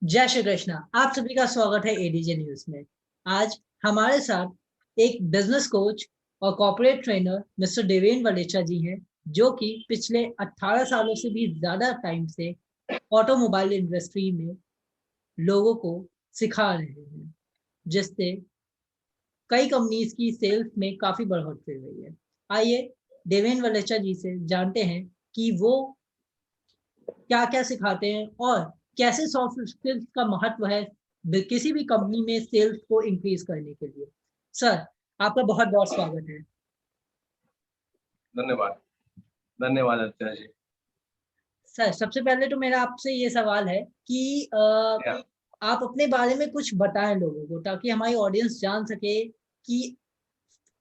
जय श्री कृष्णा। आप सभी का स्वागत है एडीजे न्यूज में। आज हमारे साथ एक बिजनेस कोच और corporate trainer mister Deven Walecha ji हैं, जो कि पिछले 18 सालों से भी ज्यादा टाइम से ऑटोमोबाइल इंडस्ट्री में लोगों को सिखा रहे हैं, जिससे कई कंपनीज की सेल्स में काफी बढ़ोतरी हुई है। आइए देवेन वलेचा जी से जानते हैं कि वो क्या क्या सिखाते हैं और कैसे सॉफ्ट स्किल्स का महत्व है किसी भी कंपनी में सेल्स को इंक्रीज करने के लिए। सर, आपका बहुत बहुत स्वागत है। धन्यवाद। धन्यवाद आदित्य जी। सर, सबसे पहले तो मेरा आपसे ये सवाल है कि या, आप अपने बारे में कुछ बताएं लोगों को, ताकि हमारी ऑडियंस जान सके कि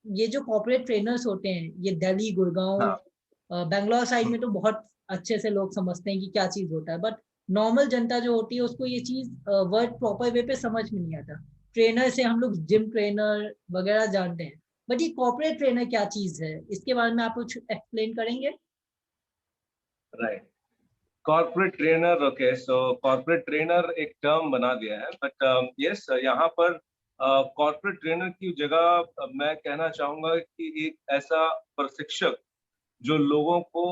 ये जो कॉर्पोरेट ट्रेनर्स होते हैं ये दिल्ली, गुड़गांव, हाँ, बेंगलोर साइड में तो बहुत अच्छे से लोग समझते हैं कि क्या चीज होता है, बट नॉर्मल जनता जो होती है उसको ये चीज वर्ड प्रॉपर वे पे समझ में नहीं आता। ट्रेनर से हम लोग जिम ट्रेनर वगैरह जानते हैं, बट ये कॉर्पोरेट ट्रेनर क्या चीज है, इसके बारे में आप कुछ एक्सप्लेन करेंगे? राइट। कॉर्पोरेट ट्रेनर, ओके, सो कॉर्पोरेट ट्रेनर एक टर्म बना दिया है, बट यस, यहाँ पर कॉर्पोरेट ट्रेनर की जगह मैं कहना चाहूंगा कि एक ऐसा प्रशिक्षक जो लोगों को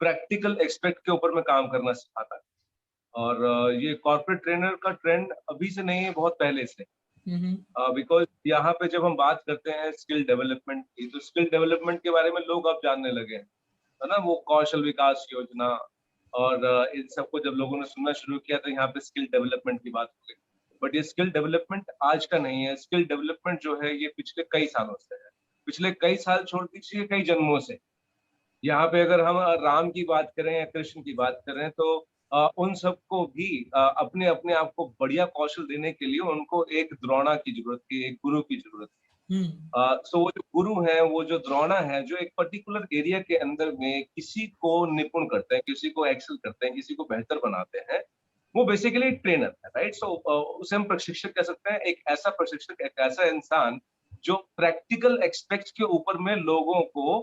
प्रैक्टिकल एक्सपेक्ट के ऊपर में काम करना सिखाता है। और ये कॉर्पोरेट ट्रेनर का ट्रेंड अभी से नहीं है, बहुत पहले से। हम्म। बिकॉज यहाँ पे जब हम बात करते हैं स्किल डेवलपमेंट की, तो स्किल डेवलपमेंट के बारे में लोग अब जानने लगे हैं, है ना। वो कौशल विकास योजना और इन सबको जब लोगों ने सुनना शुरू किया तो यहाँ पे स्किल डेवलपमेंट की बात हो गई। बट ये स्किल डेवलपमेंट आज का नहीं है। स्किल डेवलपमेंट जो है ये पिछले कई सालों से है। पिछले कई साल छोड़ दीजिए, कई जन्मों से। यहाँ पे अगर हम राम की बात करें या कृष्ण की बात करें, तो उन सबको भी अपने अपने आप को बढ़िया कौशल देने के लिए उनको एक द्रोणा की जरूरत थी, एक गुरु की जरूरत थी। हम्म। सो वो जो गुरु है, वो जो द्रोणा है, जो एक पर्टिकुलर एरिया के अंदर में किसी को निपुण करते हैं, किसी को एक्सेल करते हैं, किसी को बेहतर बनाते हैं, वो बेसिकली ट्रेनर है, राइट। सो उसे हम प्रशिक्षक कह सकते हैं। एक ऐसा प्रशिक्षक, एक ऐसा इंसान जो प्रैक्टिकल एक्सपेक्ट के ऊपर में लोगों को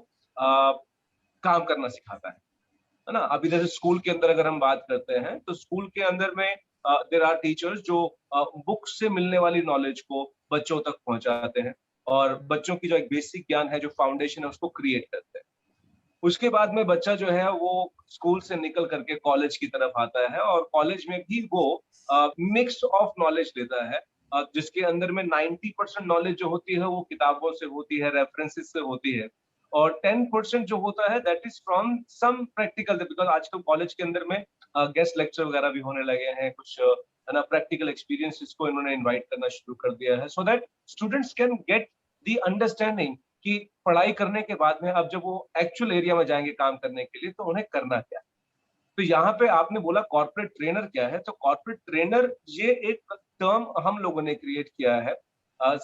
काम करना सिखाता है ना। अभी जैसे स्कूल के अंदर अगर हम बात करते हैं, तो स्कूल के अंदर में देयर आर टीचर्स जो बुक से मिलने वाली नॉलेज को बच्चों तक पहुंचाते हैं, और बच्चों की जो एक बेसिक ज्ञान है, जो फाउंडेशन है, उसको क्रिएट करते हैं। उसके बाद में बच्चा जो है वो स्कूल से निकल करके कॉलेज की तरफ आता है, और कॉलेज में भी वो मिक्स ऑफ नॉलेज लेता है, जिसके अंदर में 90% नॉलेज जो होती है वो किताबों से होती है, रेफरेंसेस से होती है, और 10% जो होता है that is from some practical, because आजकल कॉलेज के अंदर में गेस्ट लेक्चर वगैरह भी होने लगे हैं कुछ, है ना। प्रैक्टिकल एक्सपीरियंसेस को इन्होंने इनवाइट करना शुरू कर दिया है, so that students can get the understanding कि पढ़ाई करने के बाद में अब जब वो एक्चुअल एरिया में जाएंगे काम करने के लिए, तो उन्हें करना क्या है। तो यहाँ पे आपने बोला कॉर्पोरेट ट्रेनर क्या है, तो कॉर्पोरेट ट्रेनर ये एक टर्म हम लोगों ने क्रिएट किया है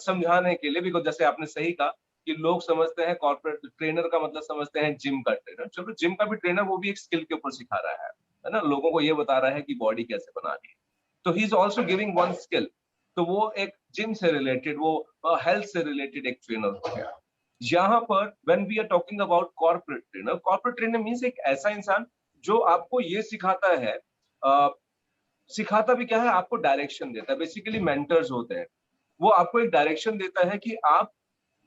समझाने के लिए। बिकॉज जैसे आपने सही कहा कि लोग समझते हैं कॉर्पोरेट ट्रेनर का मतलब समझते हैं जिम का ट्रेनर। चलो, जिम का भी ट्रेनर वो भी एक स्किल के ऊपर सिखा रहा है ना। लोगों को ये बता रहा है कि बॉडी कैसे बनानी है। तो he is also giving one skill. तो वो एक जिम से रिलेटेड, वो हेल्थ से रिलेटेड एक ट्रेनर हो गया। यहाँ पर when we are talking about corporate trainer means एक ऐसा इंसान जो आपको ये सिखाता है, अ, सिखाता भी क्या है, आपको डायरेक्शन देता है। बेसिकली मेंटर्स होते हैं। वो आपको एक डायरेक्शन देता है कि आप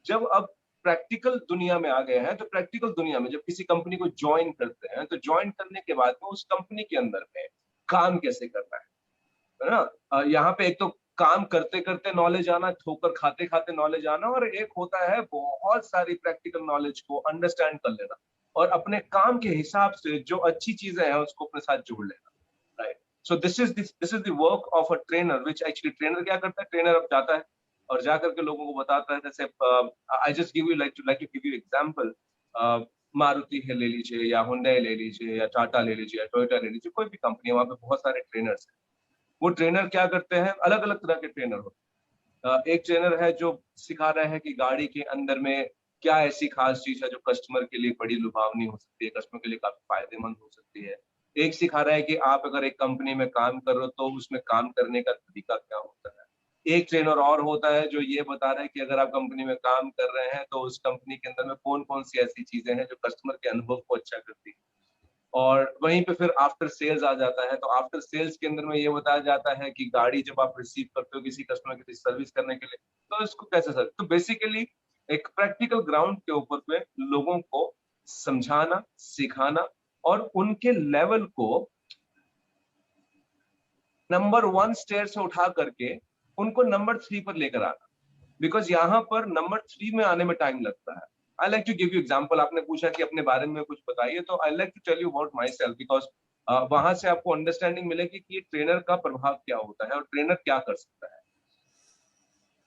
जब अब प्रैक्टिकल दुनिया में आ गए हैं, तो प्रैक्टिकल दुनिया में जब किसी कंपनी को ज्वाइन करते हैं, तो ज्वाइन करने के बाद में उस कंपनी के अंदर में काम कैसे करना है ना। यहाँ पे एक तो काम करते करते नॉलेज आना, ठोकर खाते खाते नॉलेज आना, और एक होता है बहुत सारी प्रैक्टिकल नॉलेज को अंडरस्टैंड कर लेना, और अपने काम के हिसाब से जो अच्छी चीजें हैं उसको अपने साथ जोड़ लेना, right. So this is the work of a trainer, which actually trainer क्या करता है, ट्रेनर अब जाता है और जाकर के लोगों को बताता है। जैसे I just give you like to give you example. Maruti है ले लीजिए, या हुंडई ले लीजिए, या टाटा ले लीजिए, या टोयोटा ले लीजिए, कोई भी कंपनी है, वहां पे बहुत सारे ट्रेनर्स हैं। वो ट्रेनर क्या करते हैं, अलग अलग तरह के ट्रेनर होते हैं। एक ट्रेनर है जो सिखा रहा है कि गाड़ी के अंदर में क्या ऐसी खास चीज है जो कस्टमर के लिए बड़ी लुभावनी हो सकती है, कस्टमर के लिए काफी फायदेमंद हो सकती है। एक सिखा रहा है कि आप अगर एक कंपनी में काम कर रहे हो तो उसमें काम करने का तरीका क्या होता है। एक ट्रेनर और होता है जो ये बता रहा है कि अगर आप कंपनी में काम कर रहे हैं तो उस कंपनी के अंदर में कौन कौन सी ऐसी चीजें हैं जो कस्टमर के अनुभव को अच्छा करती है। और वहीं पे फिर आफ्टर सेल्स आ जाता है। तो आफ्टर सेल्स के अंदर में ये बताया जाता है कि गाड़ी जब आप रिसीव करते हो किसी कस्टमर की सर्विस करने के लिए, तो इसको कैसे सर्विस, तो बेसिकली एक प्रैक्टिकल ग्राउंड के ऊपर पे लोगों को समझाना, सिखाना और उनके लेवल को नंबर 1 स्टेयर से उठा करके उनको नंबर 3 पर लेकर आना। बिकॉज़ यहाँ पर नंबर 3 में आने में टाइम लगता है। I like to give you example. आपने पूछा कि अपने बारे में कुछ बताइए, तो I like to tell you about myself because वहाँ से आपको अंडरस्टैंडिंग मिलेगी कि ये ट्रेनर का प्रभाव क्या होता है और ट्रेनर क्या कर सकता है।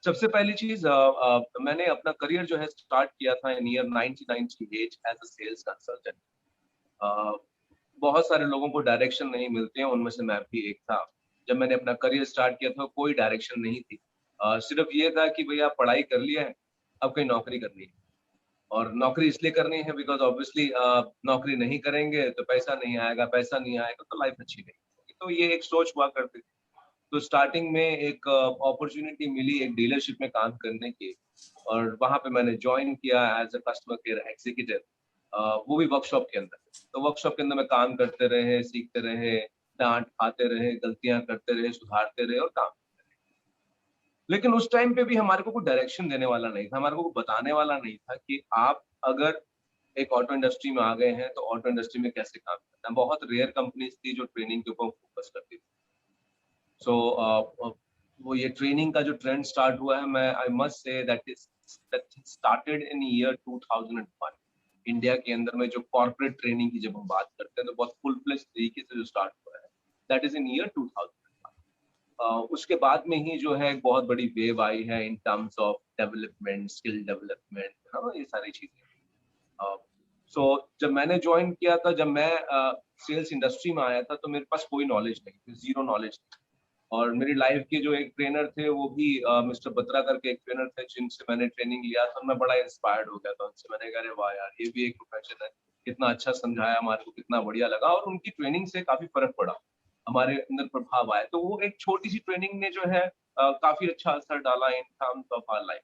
सबसे पहली चीज़ मैंने अपना करियर जो है स्टार्ट किया था in year 1998 as a sales consultant. Uh, बहुत सारे लोगों को डायरेक्शन नहीं मिलते हैं, उनमें से मैं भी एक था। जब मैंने अपना करियर स्टार्ट किया था, कोई डायरेक्शन नहीं थी। सिर्फ ये था कि भैया पढ़ाई कर लिया है, अब कहीं नौकरी करनी है और नौकरी इसलिए करनी है बिकॉज़ ऑब्वियसली नौकरी नहीं करेंगे तो पैसा नहीं आएगा, पैसा नहीं आएगा तो लाइफ अच्छी नहीं होगी। तो ये एक सोच हुआ करती थी। तो स्टार्टिंग में एक अपॉर्च्युनिटी मिली एक डीलरशिप में काम करने की और वहाँ पे मैंने जॉइन किया as a customer care executive, वो भी वर्कशॉप के अंदर। तो वर्कशॉप के अंदर मैं काम करते रहे, सीखते रहे, डाँट खाते रहे, गलतियाँ करते रहे, सुधारते रहे और काम करते रहे। लेकिन उस टाइम पे भी हमारे को कोई डायरेक्शन देने वाला नहीं था, हमारे को बताने वाला नहीं था कि आप अगर एक ऑटो इंडस्ट्री में आ गए हैं, तो ऑटो इंडस्ट्री में कैसे काम करना है। बहुत रेयर कंपनीज़ थी जो ट्रेनिंग के ऊपर फोकस करती थी। सो वो ये ट्रेनिंग का जो ट्रेंड स्टार्ट हुआ है, मैं I must say that started in year 2001। India के अंदर में जो कॉर्पोरेट ट्रेनिंग की जब हम बात करते हैं तो बहुत फुल फ्लेज तरीके से जो स्टार्ट हुआ है, दैट इज इन ईयर 2001। उसके बाद में ही जो है एक बहुत बड़ी वेव आई है इन terms of development, skill development, ये सारी चीजें। सो जब मैंने ज्वाइन किया था, जब मैं सेल्स इंडस्ट्री में आया था, तो मेरे पास कोई नॉलेज नहीं थी, जीरो नॉलेज थी। और मेरी लाइफ के जो एक ट्रेनर थे वो भी मिस्टर बत्रा करके एक ट्रेनर थे जिनसे मैंने ट्रेनिंग लिया था। मैं बड़ा इंस्पायर्ड हो गया था उनसे। मैंने कहा अरे वाह यार, ये भी एक प्रोफेशन है, कितना अच्छा समझाया हमारे को, कितना बढ़िया लगा और उनकी ट्रेनिंग से काफी फर्क पड़ा, हमारे अंदर प्रभाव आया। तो वो एक छोटी सी ट्रेनिंग ने जो है काफी अच्छा असर डाला in terms of our life.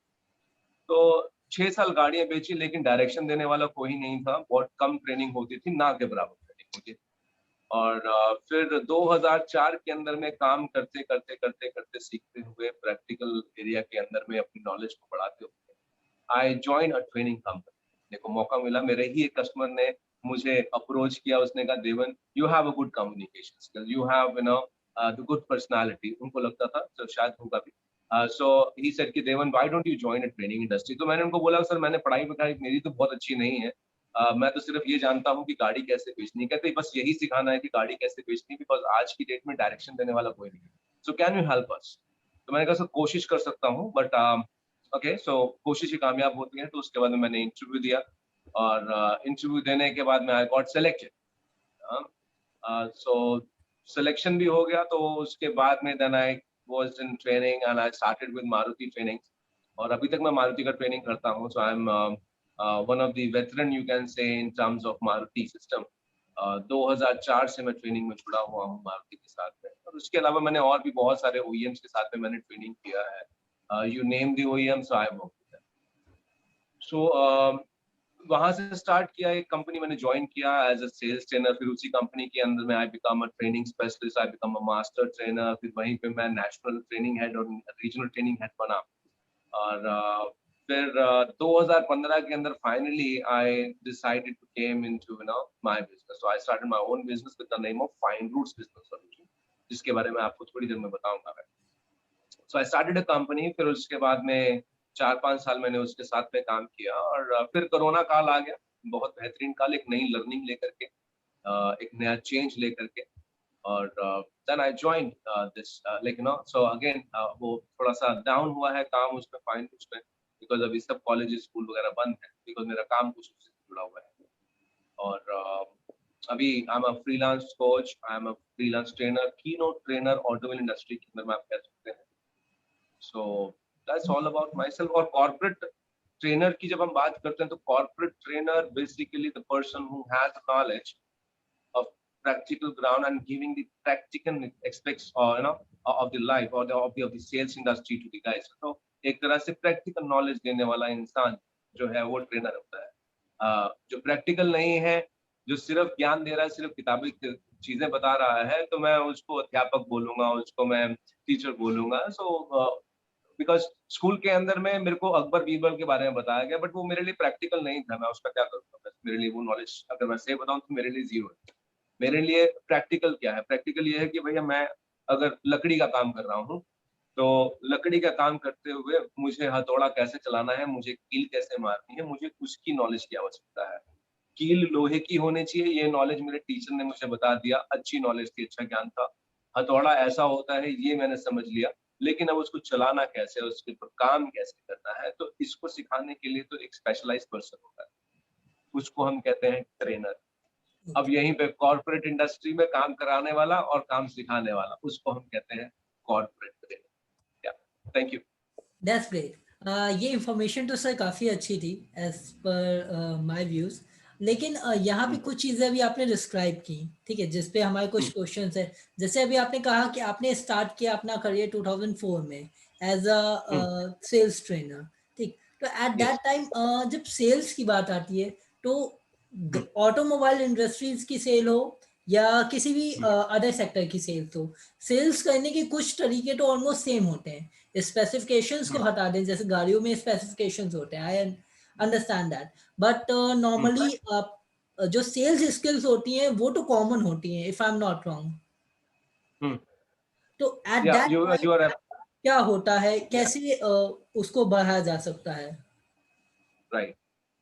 तो 6 साल गाड़ियां बेची लेकिन डायरेक्शन देने वाला कोई नहीं था, बहुत कम ट्रेनिंग होती थी, ना के बराबर ट्रेनिंग होती थी। और फिर 2004 के अंदर में काम करते करते करते करते सीखते हुए प्रैक्टिकल एरिया के अंदर में अपनी नॉलेज को बढ़ाते हुए I join a training company. देखो मौका मिला, मेरे ही एक कस्टमर ने मुझे अप्रोच किया, उसने कहा Devan you have a good communication skill, you have the good personality. उनको लगता था तो शायद होगा भी। सो ही सेड कि Devan why don't you join a training industry. तो मैंने उनको बोला सर मैंने पढ़ाई वढ़ाई मेरी तो बहुत अच्छी नहीं है, मैं तो सिर्फ ये जानता हूँ कि गाड़ी कैसे बेचनी है। कहते बस यही सिखाना है कि गाड़ी कैसे बेचनी है, बिकॉज आज की डेट में डायरेक्शन देने वाला कोई नहीं है। So can you help us. तो मैंने कहा सर कोशिश कर सकता हूँ बट ओके। सो कोशिश ही कामयाब होती है। तो उसके बाद में मैंने इंटरव्यू दिया और इंटरव्यू देने के बाद में I got selected. So selection भी हो गया। तो उसके बाद में then I was in training and I started with Maruti training. और अभी तक मैं मारुति का ट्रेनिंग करता हूँ। So I am one of the veteran you can say in terms of Maruti system. 2004 से मैं ट्रेनिंग में जुड़ा हुआ हूँ मारुति के साथ में। और उसके अलावा मैंने और भी बहुत सारे ओईएम्स के साथ में मैंने ट्रेनिंग किया है। You name the OEMs I work with them. So वहां से स्टार्ट किया, एक कंपनी मैंने ज्वाइन किया एज अ सेल्स ट्रेनर। फिर उसी कंपनी के अंदर में I become a training specialist, I become a master trainer. फिर वहीं पे मैं नेशनल ट्रेनिंग हेड और रीजनल ट्रेनिंग हेड बना। और फिर 2015 के अंदर finally I decided to came into my business. So I started my own business with the name of Fine Roots business solution, जिसके बारे में आपको थोड़ी देर में बताऊंगा मैं। So I started a company. फिर उसके बाद में 4-5 साल मैंने उसके साथ में काम किया और फिर कोरोना काल आ गया। बहुत बेहतरीन काल, एक नई लर्निंग लेकर के, एक नया चेंज लेकर के। और then I join this like so again वो थोड़ा सा डाउन हुआ है काम उसमें, फाइन उसमें, बिकॉज अभी सब कॉलेज स्कूल वगैरह बंद है, बिकॉज मेरा काम कुछ उससे जुड़ा हुआ है। और अभी आई am a freelance coach, I am a freelance trainer, की नोट ट्रेनर ऑटोमोबाइल इंडस्ट्री के अंदर में आप कह सकते हैं। So that's all about my self. और कॉर्पोरेट ट्रेनर की जब हम बात करते हैं तो corporate trainer basically the person who has knowledge of practical ground and giving the practical aspects or of the life or of the sales industry to the guys। तो एक तरह से प्रैक्टिकल नॉलेज देने वाला इंसान जो है वो ट्रेनर होता है। जो प्रैक्टिकल नहीं है, जो सिर्फ ज्ञान दे रहा है, सिर्फ किताबी चीजें बता रहा है, तो मैं उसको अध्यापक बोलूंगा, उसको मैं टीचर बोलूंगा। सो बिकॉज स्कूल के अंदर में मेरे को अकबर बीरबल के बारे में बताया गया, बट वो मेरे लिए प्रैक्टिकल नहीं था। मैं उसका क्या करूँगा? मेरे लिए वो नॉलेज अगर मैं सही बताऊं तो मेरे लिए जीरो है। मेरे लिए प्रैक्टिकल क्या है? प्रैक्टिकल ये है कि भैया मैं अगर लकड़ी का काम कर रहा हूँ, तो लकड़ी का काम करते हुए मुझे हथौड़ा कैसे चलाना है, मुझे कील कैसे मारनी है, मुझे उसकी नॉलेज की आवश्यकता है। कील लोहे की होनी चाहिए, ये नॉलेज मेरे टीचर ने मुझे बता दिया, अच्छी नॉलेज थी, अच्छा ज्ञान था। हथौड़ा ऐसा होता है, ये मैंने समझ लिया, लेकिन अब उसको चलाना कैसे है, उसके ऊपर काम कैसे करना है, तो इसको सिखाने के लिए तो एक स्पेशलाइज्ड पर्सन होता है, उसको हम कहते हैं ट्रेनर। अब यहीं पे कॉर्पोरेट इंडस्ट्री में काम कराने वाला और काम सिखाने वाला, उसको हम कहते हैं कॉर्पोरेट ट्रेनर। या थैंक यू। That's great. ये इंफॉर्मेशन तो सर काफ़ी अच्छी थी एज पर माय व्यूज़। लेकिन यहाँ पे कुछ चीज़ें अभी आपने डिस्क्राइब की, ठीक है, जिस पे हमारे कुछ क्वेश्चंस है। जैसे अभी आपने कहा कि आपने स्टार्ट किया अपना करियर 2004 में एज अ सेल्स ट्रेनर, ठीक। तो एट दैट यस। टाइम जब सेल्स की बात आती है, तो ऑटोमोबाइल इंडस्ट्रीज की सेल हो या किसी भी अदर सेक्टर की सेल्स हो, सेल्स करने के कुछ तरीके तो ऑलमोस्ट सेम होते हैं। स्पेसिफिकेशंस को हटा दें, जैसे गाड़ियों में स्पेसिफिकेशंस होते हैं, I understand that, but normally जो सेल्स स्किल्स होती हैं वो तो कॉमन होती हैं, if I am not wrong. तो एट या दैट यू आर टाइम क्या होता है, कैसे उसको बढ़ाया जा सकता है? Right.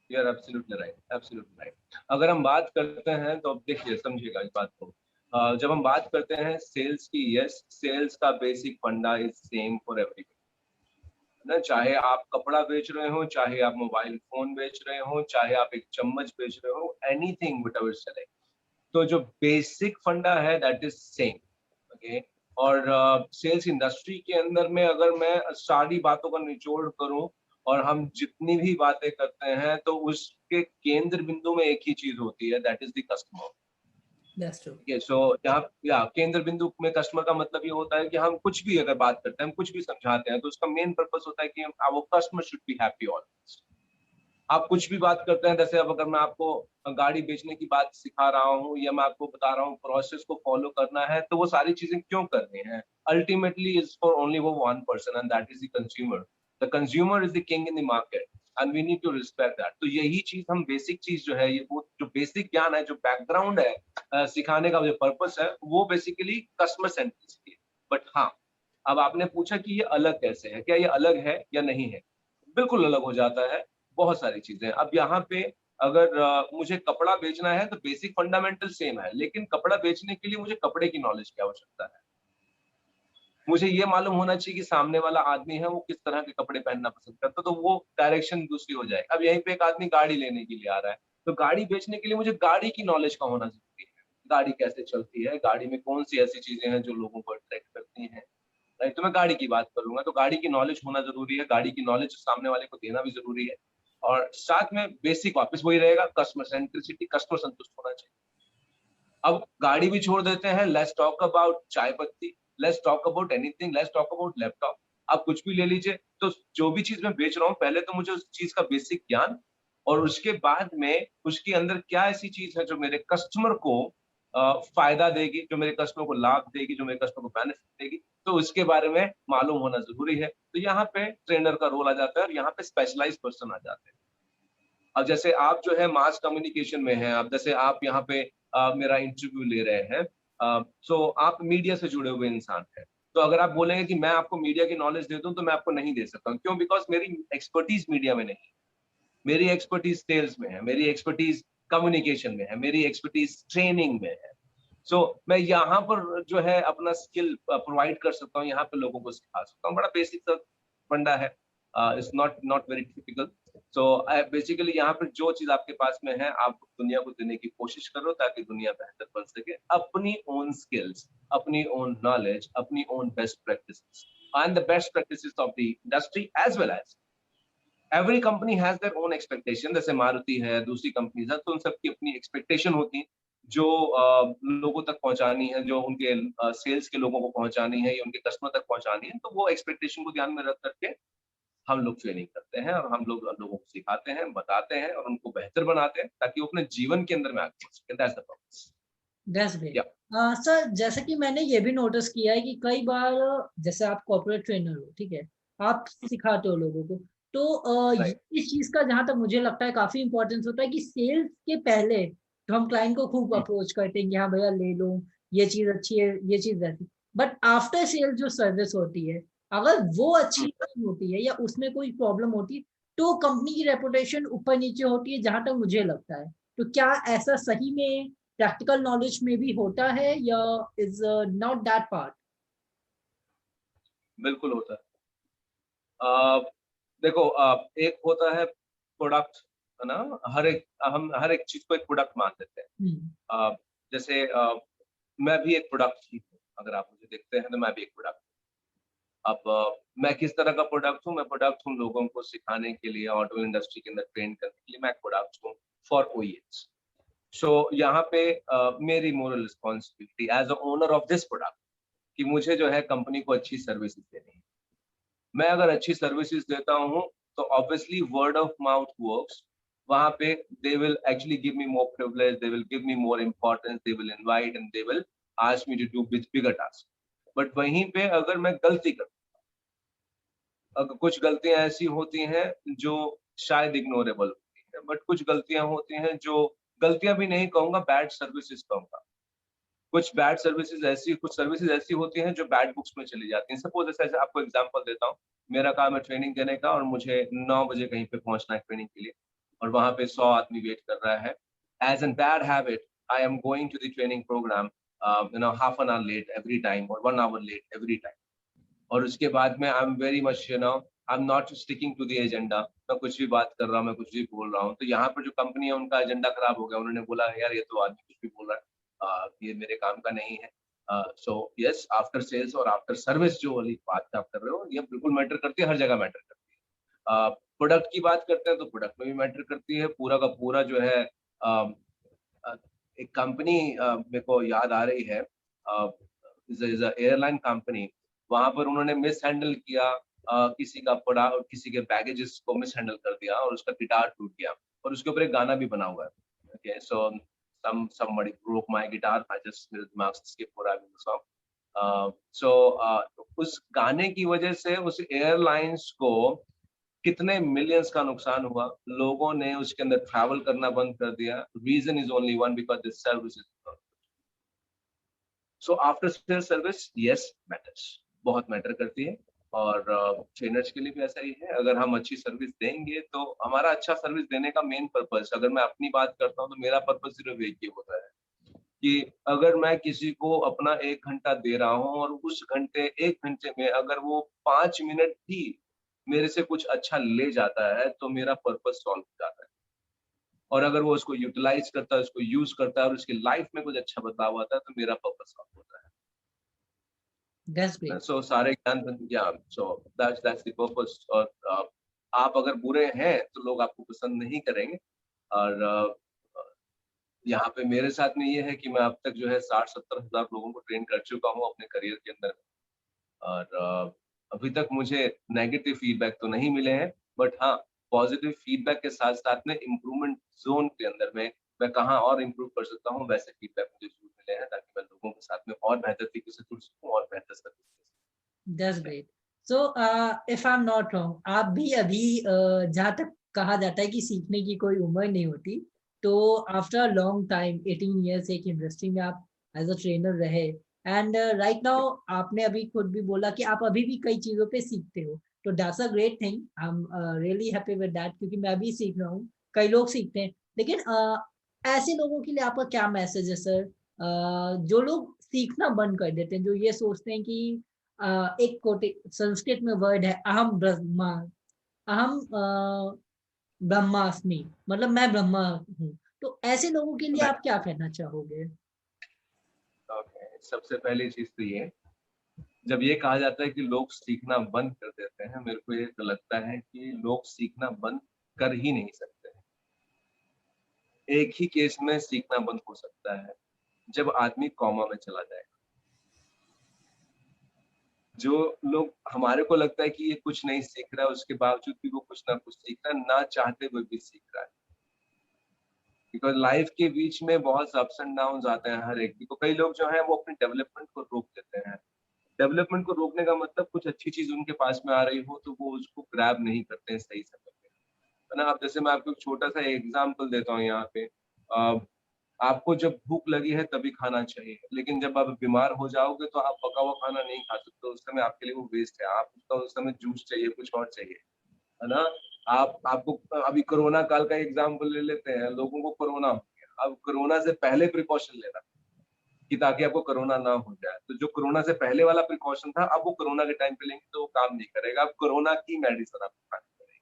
You are absolutely right, absolutely right. अगर हम बात करते हैं तो अब देखिए, समझिएगा इस बात को। जब हम बात करते हैं सेल्स की, यस, सेल्स का बेसिक फंडा इज सेम फॉर एवरीवन ना। चाहे आप कपड़ा बेच रहे हो, चाहे आप मोबाइल फोन बेच रहे हो, चाहे आप एक चम्मच बेच रहे हो, एनीथिंग व्हाट एवर सेलेक्ट, तो जो बेसिक फंडा है दैट इज सेम। ओके। और सेल्स इंडस्ट्री के अंदर में अगर मैं सारी बातों का निचोड़ करूं, और हम जितनी भी बातें करते हैं, तो उसके केंद्र बिंदु में एक ही चीज होती है, that is the customer. That's true. ठीक है। सो यहाँ या केंद्र बिंदु में कस्टमर का मतलब ये होता है कि हम कुछ भी अगर बात करते हैं, हम कुछ भी समझाते हैं, तो उसका मेन पर्पस होता है कि वो customer should be happy always. आप कुछ भी बात करते हैं, जैसे अब अगर मैं आपको गाड़ी बेचने की बात सिखा रहा हूँ, या मैं आपको बता रहा हूँ प्रोसेस को फॉलो करना है, तो वो सारी चीजें क्यों करनी है? अल्टीमेटली इज फॉर ओनली वो one person, and that is the consumer. The consumer is the king in the market, and we need to respect that. तो यही चीज हम बेसिक चीज जो है, ये वो जो बेसिक ज्ञान है, जो बैकग्राउंड है, सिखाने का जो पर्पस है, वो बेसिकली कस्टमर सेंट्रिसिटी है। बट हाँ, अब आपने पूछा कि ये अलग कैसे है, क्या ये अलग है या नहीं है? बिल्कुल अलग हो जाता है, बहुत सारी चीजें। अब यहाँ पे अगर मुझे कपड़ा बेचना है, तो बेसिक फंडामेंटल सेम है, लेकिन कपड़ा बेचने के लिए मुझे कपड़े की नॉलेज की आवश्यकता है। मुझे ये मालूम होना चाहिए कि सामने वाला आदमी है वो किस तरह के कपड़े पहनना पसंद करता है, तो वो डायरेक्शन दूसरी हो जाएगी। अब यहीं पे एक आदमी गाड़ी लेने के लिए आ रहा है, तो गाड़ी बेचने के लिए मुझे गाड़ी की नॉलेज का होना जरूरी है। गाड़ी कैसे चलती है, गाड़ी में कौन सी ऐसी चीजें हैं जो लोगों को अट्रैक्ट करती हैं, राइट? तो मैं गाड़ी की बात करूंगा, तो गाड़ी की नॉलेज होना जरूरी है, गाड़ी की नॉलेज सामने वाले को देना भी जरूरी है। और साथ में बेसिक वापस वही रहेगा, कस्टमर सेंट्रिसिटी, कस्टमर संतुष्ट होना चाहिए। अब गाड़ी भी छोड़ देते हैं, लेट्स टॉक अबाउट चाय पत्ती, let's talk about anything, let's talk about laptop. आप कुछ भी ले लीजिए, तो जो भी चीज मैं बेच रहा हूँ, पहले तो मुझे उस चीज का बेसिक ज्ञान, और उसके बाद में उसके अंदर क्या ऐसी चीज है जो मेरे कस्टमर को फायदा देगी, जो मेरे कस्टमर को लाभ देगी, जो मेरे कस्टमर को बेनिफिट देगी, तो उसके बारे में मालूम होना जरूरी है। तो यहाँ पे ट्रेनर का रोल आ जाता है, और यहाँ पे स्पेशलाइज्ड पर्सन आ जाते हैं। अब जैसे आप जो है मास कम्युनिकेशन में हैं, अब जैसे आप यहाँ पे मेरा इंटरव्यू ले रहे हैं, सो आप मीडिया से जुड़े हुए इंसान हैं। तो अगर आप बोलेंगे कि मैं आपको मीडिया की नॉलेज दे दूं, तो मैं आपको नहीं दे सकता हूँ। क्यों? बिकॉज मेरी एक्सपर्टीज मीडिया में नहीं है, मेरी एक्सपर्टीज सेल्स में है, मेरी एक्सपर्टीज कम्युनिकेशन में है, मेरी एक्सपर्टीज ट्रेनिंग में है। सो मैं यहाँ पर जो है अपना स्किल प्रोवाइड कर सकता हूँ, यहाँ पे लोगों को सिखा सकता हूँ। बड़ा बेसिक सा फंडा है, it's not not very typical. So basically यहाँ पर जो चीज आपके पास में है, आप दुनिया को देने की कोशिश करो, ताकि दुनिया बेहतर बन सके। अपनी ओन स्किल्स, अपनी ओन नॉलेज, अपनी own best practices, and the best practices of the industry as well as every company has their own expectation. जैसे मारुति है, दूसरी कंपनीज है, तो उन सबकी अपनी एक्सपेक्टेशन होती है, जो लोगों तक पहुंचानी है, जो उनके सेल्स के लोगों को पहुंचानी है, या उनके कस्टमर तक पहुंचानी है। तो वो एक्सपेक्टेशन को ध्यान में रख करके हम लोग ट्रेनिंग करते हैं और हम लोग लोगों को सिखाते हैं, बताते हैं और उनको बेहतर बनाते हैं ताकि वो अपने जीवन के अंदर में आगे बढ़ सकें। That's the purpose. That's great. या सर, जैसे कि मैंने ये भी नोटिस किया है कि कई बार जैसे आप कॉर्पोरेट ट्रेनर हो, ठीक है? आप सिखाते हो लोगों को, तो राइट। इस चीज़ का जहाँ तक मुझे लगता है काफ़ी इम्पोर्टेंस होता है कि सेल्स के पहले तो हम क्लाइंट को खूब हुँ, अप्रोच करते हैं कि हाँ भैया ले लो, ये चीज़ अच्छी है, ये चीज़ वैसी। बट आफ्टर सेल जो सर्विस होती है, अगर वो अच्छी हुँ। नहीं होती है या उसमें कोई प्रॉब्लम होती है, तो कंपनी की रेपुटेशन ऊपर-नीचे होती है, जहाँ तक मुझे लगता है। तो क्या ऐसा सही में प्रैक्टिकल नॉलेज में भी होता है या इज नॉट दैट पार्ट? बिल्कुल होता है। देखो एक होता है प्रोडक्ट, है ना? हम हर एक चीज़ को एक प्रोडक्ट मान लेते हैं। हम्म। अ, जैसे मैं भी एक प्रोडक्ट ही हूँ। अगर आप मुझे देखते हैं तो मैं भी एक प्रोडक्ट। अब मैं किस तरह का प्रोडक्ट हूँ? मैं प्रोडक्ट हूँ लोगों को सिखाने के लिए, ऑटो इंडस्ट्री के अंदर ट्रेन करने के लिए मैं एक प्रोडक्ट हूँ फॉर ओईएम्स। सो यहाँ पे मेरी moral responsibility as a owner of this product कि मुझे जो है कंपनी को अच्छी सर्विसेज़ देनी है। मैं अगर अच्छी सर्विसेज़ देता हूँ, तो obviously word of mouth works. वहाँ पे they will actually give me more privilege, they will give me more importance, they will invite and they will ask me to do bigger task. But वहीं पे अगर मैं गलती कर कुछ गलतियाँ ऐसी होती हैं जो शायद इग्नोरेबल होती हैं, बट कुछ गलतियाँ होती हैं जो गलतियाँ भी नहीं कहूँगा, बैड सर्विसेज़ कहूँगा। कुछ सर्विसेज़ ऐसी होती हैं जो बैड बुक्स में चली जाती हैं। सपोज़ जैसे आपको एग्ज़ाम्पल देता हूँ, मेरा काम है ट्रेनिंग देने का और मुझे 9 बजे कहीं पे पहुँचना है ट्रेनिंग के लिए और वहाँ पे 100 आदमी वेट कर रहा है। As an bad habit, I am going to the training program half an hour late every time और 1 आवर लेट एवरी टाइम। और उसके बाद में I am very much I am not sticking to the agenda. मैं कुछ भी बात कर रहा हूँ, मैं कुछ भी बोल रहा हूँ। तो यहाँ पर जो कंपनी है उनका एजेंडा खराब हो गया। उन्होंने बोला यार ये तो आदमी कुछ भी बोल रहा है, ये मेरे काम का नहीं है। सो यस, आफ्टर सेल्स और आफ्टर सर्विस जो वाली बात आप कर रहे हो, ये बिल्कुल मैटर करती है, हर जगह मैटर करती है। प्रोडक्ट की बात करते हैं तो प्रोडक्ट में भी मैटर करती है। पूरा का पूरा जो है अ, एक कंपनी मेरे को याद आ रही है, इज़ अ एयरलाइन कंपनी। वहाँ पर उन्होंने मिसहैंडल किया, किसी का पड़ा किसी के बैगेजेस को मिसहैंडल कर दिया और उसका गिटार टूट गया और उसके ऊपर एक गाना भी बना हुआ है। Okay, so somebody broke my guitar, I just मेरे दिमाग से skip हो रहा है वो सॉन्ग। सो उस गाने की वजह से उस एयरलाइंस को कितने मिलियंस का नुकसान हुआ। लोगों ने उसके अंदर ट्रैवल करना बंद कर दिया। Reason is only one, because this service is so after sale service yes matters, बहुत मैटर करती है। और ट्रेनर्स के लिए भी ऐसा ही है। अगर हम अच्छी सर्विस देंगे तो हमारा अच्छा सर्विस देने का मेन पर्पस, अगर मैं अपनी बात करता हूँ तो मेरा पर्पस सिर्फ एक ही होता है कि अगर मैं किसी को अपना 1 घंटा दे रहा हूँ और उस घंटे 1 घंटे में अगर वो 5 मिनट भी मेरे से कुछ अच्छा ले जाता है तो मेरा पर्पस सॉल्व हो जाता है। और अगर वो उसको यूटिलाइज करता है, उसको यूज करता है और उसकी लाइफ में कुछ अच्छा बदलाव आता है तो मेरा पर्पस सॉल्व होता है। That's great. सो सारे ज्ञान या सो दैट्स द पर्पस। और आप अगर बुरे हैं तो लोग आपको पसंद नहीं करेंगे। और यहाँ पे मेरे साथ में ये है कि मैं अब तक जो है 60-70 हज़ार लोगों को ट्रेन कर चुका हूँ अपने करियर के अंदर। और अभी तक मुझे नेगेटिव फीडबैक तो नहीं मिले हैं, बट हाँ, पॉजिटिव फीडबैक के साथ-साथ में इम्प्रूवमेंट ज़ोन के अंदर में मैं कहाँ और इम्प्रूव कर सकता हूँ, वैसे फीडबैक मुझे ज़रूर मिले हैं ताकि मैं लोगों के साथ में और बेहतर तरीके से जुड़ सकूँ और बेहतर सर्विस दे दैट्स सकूँ। Great. So if I am not wrong, आप भी अभी जहाँ तक कहा जाता है कि सीखने की कोई उम्र नहीं होती, तो after a long time 18 years एक इंडस्ट्री में आप एज अ ट्रेनर रहे, एंड राइट नाउ आपने अभी खुद भी बोला कि आप अभी भी कई चीज़ों पे सीखते हो, तो that's a great thing. I am really happy with that, क्योंकि मैं भी सीख रहा हूँ, कई लोग सीखते हैं। लेकिन ऐसे लोगों के लिए आपका क्या मैसेज है सर, जो लोग सीखना बंद कर देते हैं, जो ये सोचते हैं कि एक कोटि संस्कृत में वर्ड है अहम ब्रह्मा, अहम ब्रह्मास्मि, मतलब मैं ब्रह्मा हूँ। तो ऐसे लोगों के लिए राइट, आप क्या कहना चाहोगे? ओके। सबसे पहली चीज़ तो ये, जब ये कहा जाता है कि लोग सीखना बंद कर देते हैं, मेरे को ये तो लगता है कि लोग सीखना बंद कर ही नहीं सकते हैं। एक ही केस में सीखना बंद हो सकता है, जब आदमी कोमा में चला जाए। जो लोग हमारे को लगता है कि ये कुछ नहीं सीख रहा है, उसके बावजूद भी वो कुछ ना कुछ सीख रहा है, ना चाहते हुए भी सीख रहा है। बिकॉज़ लाइफ के बीच में बहुत अप्स एंड डाउन्स आते हैं हर एक की, तो कई लोग जो हैं वो अपनी डेवलपमेंट को रोक देते हैं। डेवलपमेंट को रोकने का मतलब कुछ अच्छी चीज़ उनके पास में आ रही हो तो वो उसको ग्रैब नहीं करते हैं सही समय पे, है ना? अब जैसे मैं आपको एक छोटा-सा एग्ज़ाम्पल देता हूँ यहाँ पे। आपको जब भूख लगी है तभी खाना चाहिए, लेकिन जब आप बीमार हो जाओगे तो आप पका हुआ खाना नहीं खा सकते, उस समय आपके लिए वो वेस्ट है। आप उसका उस समय जूस चाहिए, कुछ और चाहिए, है ना? आपको अभी कोरोना काल का एग्ज़ाम्पल ले लेते हैं, लोगों को कोरोना हो गया, अब कोरोना से पहले प्रिकॉशन लेना कि ताकि आपको कोरोना ना हो जाए। तो जो कोरोना से पहले वाला प्रिकॉशन था, अब वो कोरोना के टाइम पे लेंगे तो वो काम नहीं करेगा, अब कोरोना की मेडिसिन आपको खानी पड़ेगी।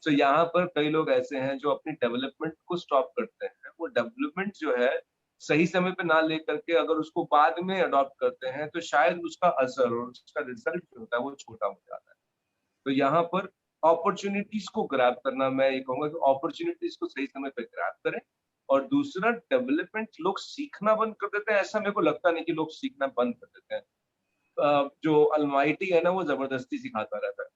तो यहाँ पर कई लोग ऐसे हैं जो अपनी डेवलपमेंट को स्टॉप करते हैं। वो डेवलपमेंट जो है सही समय पे ना लेकर के अगर उसको बाद में अडॉप्ट करते हैं तो शायद उसका असर और उसका रिजल्ट जो होता है वो छोटा हो जाता है। तो यहाँ पर अपॉर्च्युनिटीज को ग्रैब करना, मैं ये कहूँगा कि अपॉर्च्युनिटीज को सही समय पे ग्रैब करें। और दूसरा, डेवलपमेंट लोग सीखना बंद कर देते हैं, ऐसा मेरे को लगता नहीं कि लोग सीखना बंद कर देते हैं। जो अलमाइटी है ना वो जबरदस्ती सिखाता रहता है।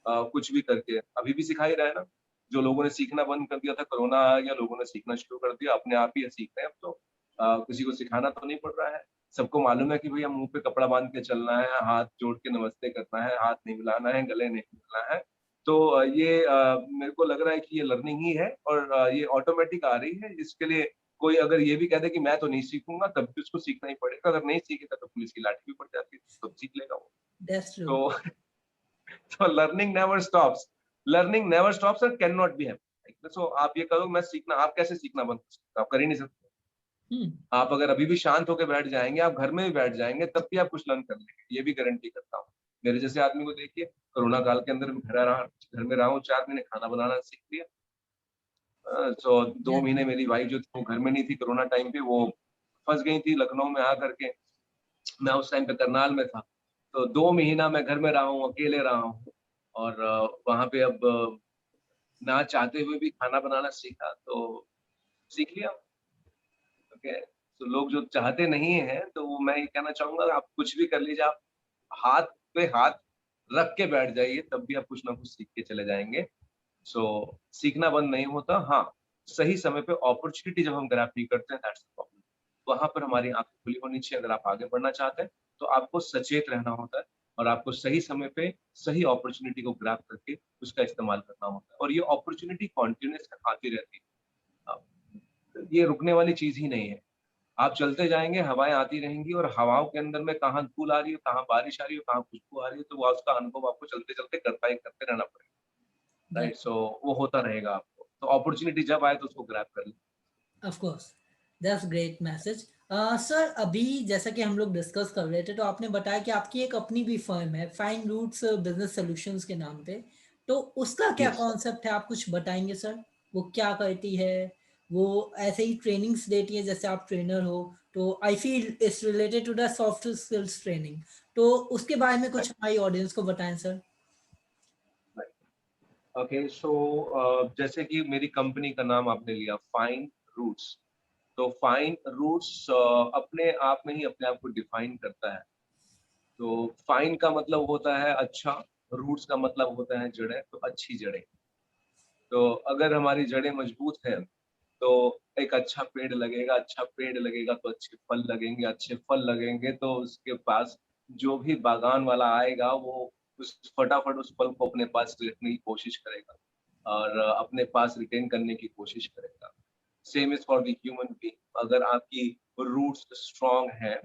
कुछ भी करके अभी भी सिखा ही रहा है ना। जो लोगों ने सीखना बंद कर दिया था, कोरोना आ गया, लोगों ने सीखना शुरू कर दिया, अपने आप ही सीख रहे हैं अब तो। किसी को सिखाना तो नहीं पड़ रहा है। सबको मालूम है कि भैया मुँह पे कपड़ा बाँध के चलना है, हाथ जोड़ के नमस्ते करना है, हाथ नहीं मिलाना है, गले नहीं मिलना है। तो ये मेरे को लग रहा है कि ये लर्निंग ही है और ये ऑटोमेटिक आ रही है। इसके लिए कोई अगर ये भी कह दे कि मैं तो नहीं सीखूँगा, तब भी उसको सीखना ही पड़ेगा। अगर नहीं सीखेगा तो पुलिस की लाठी भी पड़ जाती है, तब सीख लेगा वो। That's true. तो तो learning never stops and can not be happened. So आप ये कहो मैं सीखना, आप कैसे सीखना बंद कर सकते हो? आप कर ही नहीं सकते। हम्म। आप अगर अभी भी शांत होके बैठ जाएँगे, आप घर में भी बैठ जाएँगे, तब भी आप कुछ लर्न कर लेंगे, ये भी गारंटी करता हूँ। मेरे जैसे आदमी को देखिए, कोरोना काल के अंदर घर में रहा हूँ, 4 महीने खाना बनाना सीख लिया। सो 2 Yes, महीने मेरी वाइफ जो थी वो घर में नहीं थी कोरोना टाइम पे, वो फँस गई थी लखनऊ में आकर के। मैं उस टाइम पे करनाल में था। तो 2 महीना मैं घर में रहा हूँ, अकेले रहा हूँ और वहाँ पे अब ना चाहते हुए भी खाना बनाना सीखा, तो सीख लिया। ओके। तो लोग जो चाहते नहीं हैं, तो वो मैं ये कहना चाहूँगा आप कुछ भी कर लीजिए, आप हाथ पे हाथ रख के बैठ जाइए, तब भी आप कुछ ना कुछ सीख के चले जाएँगे। सो सीखना बंद नहीं होता। हाँ, सही समय पे अपॉर्च्युनिटी जब हम ग्रैब नहीं करते हैं, दैट्स द प्रॉब्लम। वहाँ पर हमारी आँखें खुली होनी चाहिए। अगर आप आगे बढ़ना चाहते हैं, तो आपको सचेत रहना होता है और आपको सही समय पे सही अपॉर्च्युनिटी को ग्रैब करके उसका इस्तेमाल करना होता है और ये अपॉर्च्युनिटी कंटीन्यूअस आती रहती है। ये रुकने वाली चीज़ ही नहीं है। आप चलते जाएँगे, हवाएँ आती रहेंगी और हवाओं के अंदर में कहाँ धूल आ रही है, कहाँ बारिश आ रही है, कहाँ खुशबू आ रही है, तो वो उसका अनुभव आपको चलते-चलते करते रहना पड़ेगा, राइट? that सो वो होता रहेगा आपको। तो अपॉर्च्युनिटी जब आए तो उसको ग्रैब कर लें। of course, that's great message. Sir अभी जैसा कि हम लोग डिस्कस कर रहे थे तो आपने बताया कि आपकी एक अपनी भी फर्म है फाइन रूट्स बिजनेस सॉल्यूशंस के नाम पे। तो उसका क्या यस। कॉन्सेप्ट है, आप कुछ बताएंगे सर? वो क्या करती है? वो ऐसे ही ट्रेनिंग्स देती है जैसे आप ट्रेनर हो, तो I feel it's related to the soft skills training. तो उसके बारे में कुछ राइट, हमारी ऑडियंस को बताएं सर। राइट। ओके, सो जैसे कि मेरी कंपनी का नाम आपने लिया फाइन रूट्स। तो फाइन रूट्स अपने आप में ही अपने आप को डिफाइन करता है। तो फाइन का मतलब होता है अच्छा, रूट्स का मतलब होता है जड़ें, तो अच्छी जड़ें। तो अगर हमारी जड़ें मजबूत हैं, तो एक अच्छा पेड़ लगेगा तो अच्छे फल लगेंगे, अच्छे फल लगेंगे तो उसके पास जो भी बागान वाला आएगा वो उस फटाफट उस फल को अपने पास रखने की कोशिश करेगा और अपने पास रिटेन करने की कोशिश करेगा। Same is for the human being. अगर आपकी रूट्स स्ट्रॉन्ग हैं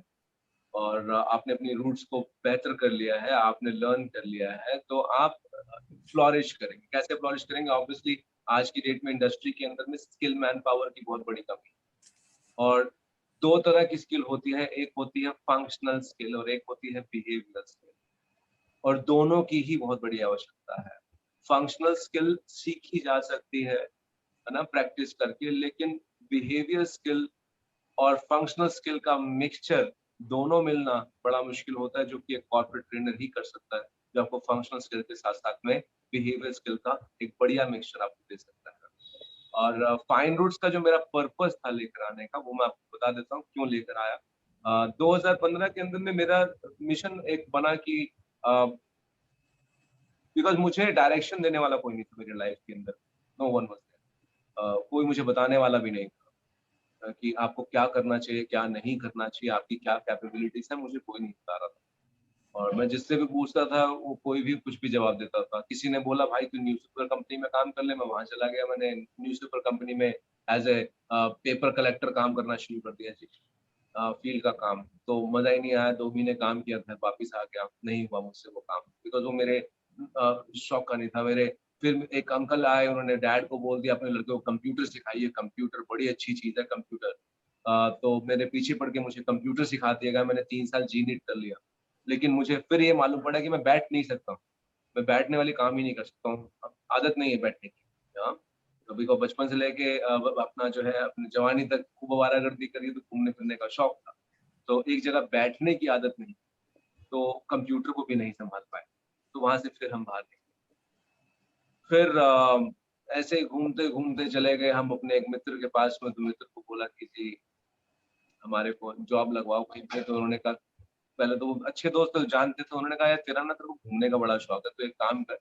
और आपने अपनी रूट्स को बेहतर कर लिया है, आपने लर्न कर लिया है, तो आप फ्लॉरिश करेंगे। कैसे फ्लॉरिश करेंगे? ऑब्वियसली आज की डेट में इंडस्ट्री के अंदर में स्किल मैन पावर की बहुत बड़ी कमी है और 2 तरह की स्किल होती है, एक होती है फंक्शनल स्किल और एक होती है बिहेवियरल स्किल और दोनों की ही बहुत बड़ी आवश्यकता है। फंक्शनल स्किल सीखी जा सकती है ना? प्रैक्टिस करके, लेकिन बिहेवियर स्किल और फंक्शनल स्किल का मिक्सचर दोनों मिलना बड़ा मुश्किल होता है, जो कि एक कॉर्पोरेट ट्रेनर ही कर सकता है, जो आपको फंक्शनल स्किल के साथ-साथ में बिहेवियर स्किल का एक बढ़िया मिक्सचर आपको दे सकता है। और फाइन रूट्स का जो मेरा पर्पस था लेकर आने का, वो मैं आपको बता देता हूँ क्यों लेकर आया। 2015 के अंदर में मेरा मिशन एक बना कि बिकॉज मुझे डायरेक्शन देने वाला कोई नहीं था मेरी लाइफ के अंदर, नो वन वाज देयर, कोई मुझे बताने वाला भी नहीं था कि आपको क्या करना चाहिए, क्या नहीं करना चाहिए, आपकी क्या कैपेबिलिटीज है, मुझे कोई नहीं बता रहा था। और मैं जिससे भी पूछता था वो कोई भी कुछ भी जवाब देता था। किसी ने बोला भाई तू न्यूज़पेपर कंपनी में काम कर ले, मैं वहां चला गया, मैंने न्यूज़पेपर कंपनी में एज ए पेपर कलेक्टर काम करना शुरू कर दिया जी, फील्ड का काम। तो मजा ही नहीं आया, 2 महीने काम किया था, वापिस आ गया, नहीं हुआ मुझसे वो काम, बिकॉज वो मेरे शौक का नहीं था मेरे। फिर एक अंकल आए, उन्होंने डैड को बोल दिया अपने लड़के को कंप्यूटर सिखाइए, कंप्यूटर बड़ी अच्छी चीज है कंप्यूटर। तो मेरे पीछे पड़ के मुझे कंप्यूटर सिखा दिया गया, मैंने 3 साल जी नीट कर लिया। लेकिन मुझे फिर ये मालूम पड़ा कि मैं बैठ नहीं सकता हूँ, मैं बैठने वाली काम ही नहीं कर सकता हूँ, आदत नहीं है बैठने की। हाँ, कभी को बचपन से लेके अपना जो है अपनी जवानी तक खूब आवारागर्दी करी, तो घूमने फिरने का शौक था, तो एक जगह बैठने की आदत नहीं, तो कंप्यूटर को भी नहीं संभाल पाए, तो वहां से फिर हम बाहर निकले। फिर ऐसे ही घूमते घूमते चले गए हम अपने एक मित्र के पास में, तो मित्र को बोला कि जी हमारे को जॉब लगवाओ कहीं पे। तो उन्होंने कहा, पहले तो वो अच्छे दोस्त तो जानते थे, उन्होंने कहा यार तेरा ना तेरे को घूमने का बड़ा शौक है, तो एक काम कर,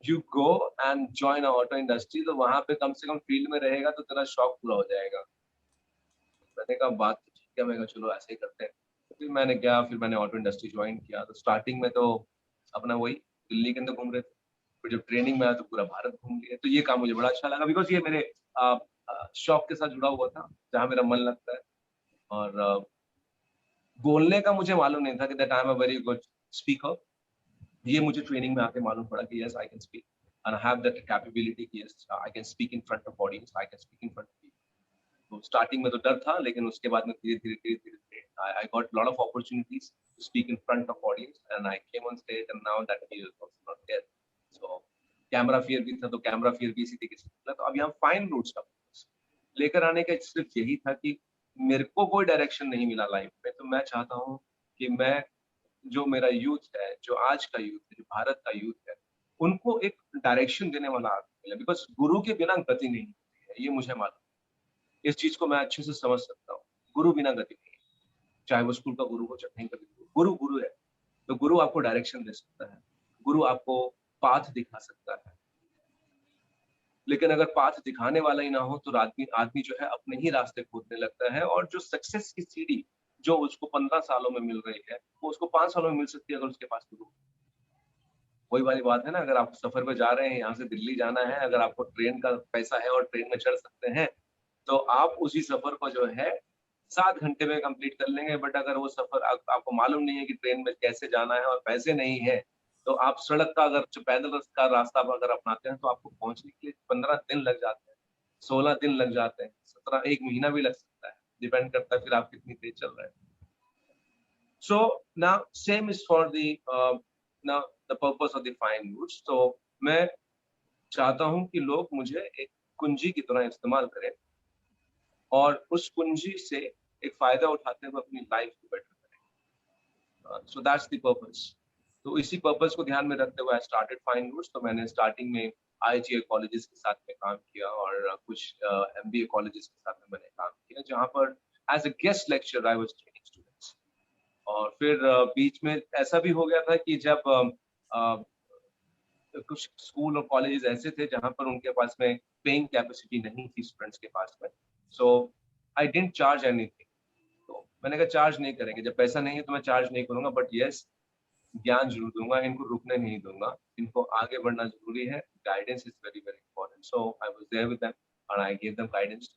you go and join auto industry, तो वहां पे कम से कम फील्ड में रहेगा तो तेरा शौक पूरा हो जाएगा। मैंने कहा बात तो ठीक है, मैं कहा चलो ऐसे ही करते हैं। फिर मैंने गया, फिर मैंने ऑटो इंडस्ट्री ज्वाइन किया। तो स्टार्टिंग में तो अपना वही दिल्ली के अंदर घूम रहे थे, फिर जब ट्रेनिंग में आया तो पूरा भारत घूम लिए। तो ये काम मुझे बड़ा अच्छा लगा, बिकॉज ये मेरे शौक के साथ जुड़ा हुआ था, जहाँ मेरा मन लगता है। और बोलने का मुझे मालूम नहीं था कि that I am a very good speaker. ये मुझे ट्रेनिंग में आके मालूम पड़ा कि yes I can speak and I have that capability कि yes I can speak in front of audience, I can speak in front of people. तो starting में तो डर था, लेकिन उसके बाद में धीरे-धीरे I got lot of opportunities to speak in front of audience and I came on stage and now that fear is also not there. So camera fear भी था, तो कैमरा फियर भी इसी तरीके से निकला। तो अब यहाँ फाइन रूट्स का लेकर आने का सिर्फ यही था कि मेरे को कोई डायरेक्शन नहीं मिला लाइफ में, तो मैं चाहता हूँ कि मैं जो मेरा यूथ है, जो आज का यूथ है, जो भारत का यूथ है, उनको एक डायरेक्शन देने वाला आदमी मिले, बिकॉज गुरु के बिना गति नहीं होती है, ये मुझे मालूम है। इस चीज को मैं अच्छे से समझ सकता हूँ, गुरु बिना गति नहीं है, चाहे वो स्कूल का गुरु हो चाहे कहीं का भी गुरु गुरु है। तो गुरु आपको डायरेक्शन दे सकता है, गुरु आपको पाथ दिखा सकता है, लेकिन अगर पाथ दिखाने वाला ही ना हो तो आदमी आदमी जो है अपने ही रास्ते खोदने लगता है, और जो सक्सेस की सीढ़ी जो उसको 15 सालों में मिल रही है, वो उसको 5 सालों में मिल सकती है अगर उसके पास गुरु। वही वाली बात है ना, अगर आप सफर पे जा रहे हैं, यहाँ से दिल्ली जाना है, अगर आपको ट्रेन का पैसा है और ट्रेन में चढ़ सकते हैं, तो आप उसी सफर को जो है 7 घंटे में कंप्लीट कर लेंगे। बट अगर वो सफर आपको मालूम नहीं है कि ट्रेन में कैसे जाना है और पैसे नहीं है, तो आप सड़क का अगर पैदल का रास्ता अगर अपनाते हैं तो आपको पहुंचने के लिए 15 दिन लग जाते हैं, 16 दिन लग जाते हैं, 17 एक महीना भी लग सकता है, डिपेंड करता है फिर आप कितनी तेज चल रहे हैं। So now same is for the now the purpose of the fine roots. तो मैं चाहता हूँ कि लोग मुझे एक कुंजी की तरह इस्तेमाल करें और उस कुंजी से एक फायदा उठाते हुए अपनी लाइफ को बेटर करें। So that's the purpose. तो इसी पर्पस को ध्यान में रखते हुए आई स्टार्टेड फाइन रूट्स। तो मैंने स्टार्टिंग में IIT कॉलेजेस के साथ में काम किया और कुछ MBA कॉलेजेस के साथ में मैंने काम किया, जहाँ पर as a guest lecturer I was training students. और फिर बीच में ऐसा भी हो गया था कि जब कुछ स्कूल और कॉलेजेस ऐसे थे जहां पर उनके पास में पेइंग कैपेसिटी नहीं थी स्टूडेंट्स के पास में, सो आई डिडंट चार्ज एनीथिंग। तो मैंने कहा चार्ज नहीं करेंगे, जब पैसा नहीं है तो मैं चार्ज नहीं करूंगा, बट यस ज्ञान जरूर दूंगा, इनको रुकने नहीं दूंगा, इनको आगे बढ़ना जरूरी है, guidance is very very important. So I was there with them and I give them guidance.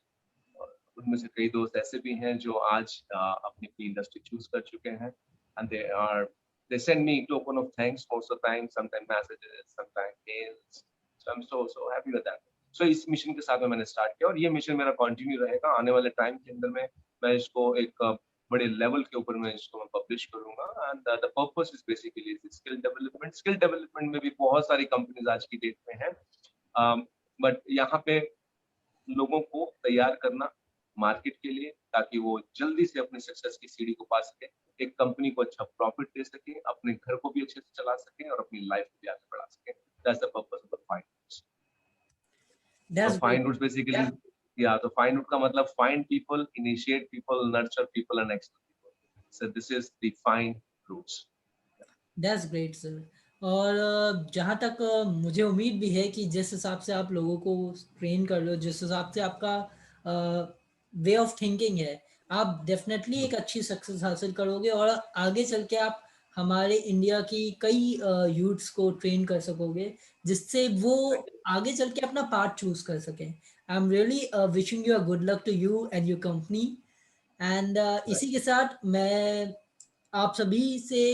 उनमें से कई दोस्त ऐसे भी हैं जो आज अपनी अपनी इंडस्ट्री चूज कर चुके हैं and they send me token of thanks most of the time, sometimes messages, sometimes mails. So I'm so happy with that. So इस मिशन के साथ में मैंने स्टार्ट किया और ये मिशन मेरा कंटिन्यू रहेगा आने वाले टाइम के अंदर में। मैं इसको एक बड़े लेवल के ऊपर मैं इसको पब्लिश करूंगा and the purpose is basically skill development. Skill development में भी बहुत सारी कंपनीज आज की डेट में हैं, बट यहाँ पे लोगों को तैयार करना मार्केट के लिए, ताकि वो जल्दी से अपने सक्सेस की सीढ़ी को पा सके, एक कंपनी को अच्छा प्रॉफिट दे सके, अपने घर को भी अच्छे से चला सके और अपनी लाइफ को भी आगे बढ़ा सके। That's the purpose of the Fine Roots. तो That's fine great. Roots basically या तो फाइन रूट का मतलब find people, initiate people, nurture people and excel people. So this is the fine roots. That's great sir. और जहाँ तक मुझे उम्मीद भी है कि जिस हिसाब से आप लोगों को ट्रेन कर लो, जिस हिसाब से आपका वे ऑफ थिंकिंग है, आप डेफिनेटली एक अच्छी सक्सेस हासिल करोगे और आगे चल के आप हमारे इंडिया की कई यूथ्स को ट्रेन कर सकोगे, जिससे वो आगे चल के अपना पार्ट चूज कर सकें। I am really wishing you a good luck to you and your company. And इसी के साथ मैं आप सभी से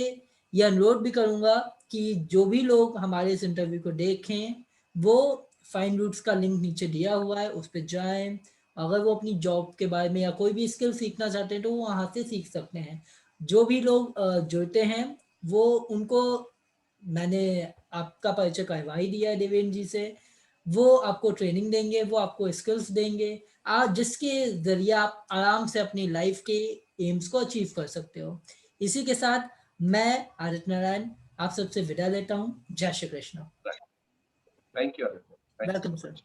ये अनुरोध भी करूंगा कि जो भी लोग हमारे इस इंटरव्यू को देखें, वो फाइन रूट्स का लिंक नीचे दिया हुआ है, उस पर जाएं। अगर वो अपनी जॉब के बारे में या कोई भी स्किल सीखना चाहते हैं तो वो वहाँ से सीख सकते हैं। जो भी लोग जुड़ते हैं वो उनको मैंने आपका परिचय करवा ही दिया है देवेंद्र जी से। वो आपको ट्रेनिंग देंगे, वो आपको स्किल्स देंगे, आज जिसके ज़रिए आप आराम से अपनी लाइफ के एम्स को अचीव कर सकते हो। इसी के साथ मैं आदित्य नारायण आप सबसे विदा लेता हूँ। जय Shri Krishna. Thank you, Arvind. Thank you welcome so sir. much.